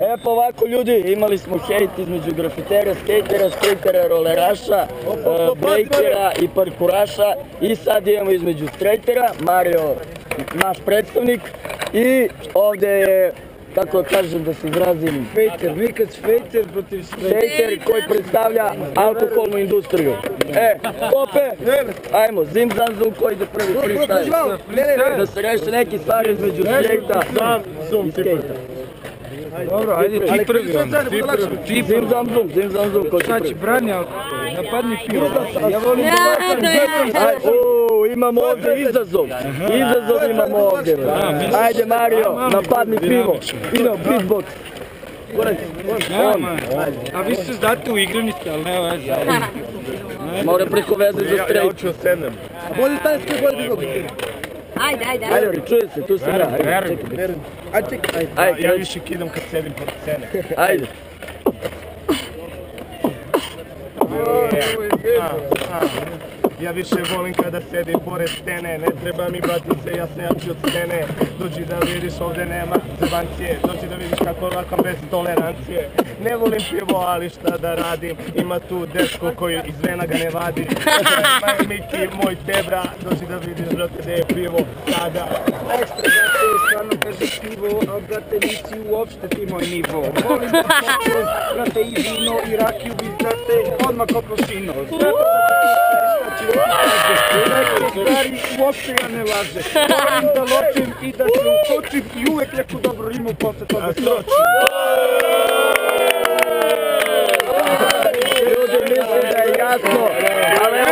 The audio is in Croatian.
E pa ovako ljudi, imali smo hejt između grafitera, skejtera, roleraša, brejkera i parkuraša i sad imamo između strejtera, Mario, naš predstavnik, i ovdje je, kako kažem da se izrazim, Fejter, nikad fejter protiv fejter koji predstavlja alkoholnu industriju. Kope, ajmo, zim zanzum koji ide prvi freestyle. Da se reše neki stvari između skejta i skejta. Dobro, ajde ti prvi. Zim zanzum koji će prvi. Znači, Branja, napadni pivo. Ja volim da imamo ovdje izazov imamo ovdje. Ajde Mario, napadni pivo. Idemo, beatbox. A vi se znate u igranice, ali ne veze. Mora preko veze za strejt. Ja hoću da sednem. Bolje tajski, bolje beatbox. Ajde, čuje se, tu sam ja. Ajde, Ja više kidam kad sedim pored scene. Ajde. Ja više volim kada sedim pored stene. Ne treba mi batice, ja sam jači od scene. Dođi da vidiš, ovdje nema zebancije. Dođi da vidiš kako lakam bez tolerancije. Ne volim pivo, ali šta da radim. Ima tu dečko koji iz vena ga ne vadi. Miki, moj tebra. Dođi da vidiš, brate, gdje je pivo sada. Ekstra, brate, stvarno kaže pivo, a brate, nisi uopšte ti moj nivo. Volim da popio, brate, i vino, i rakiju, i brate, odmah ko prosino. Stari, uopšte ja ne laže. Volim da ločim i da se utočim i uvek neku dobru rimu posle toga sročim. Ljudi, mislim da je jasno, ali evo...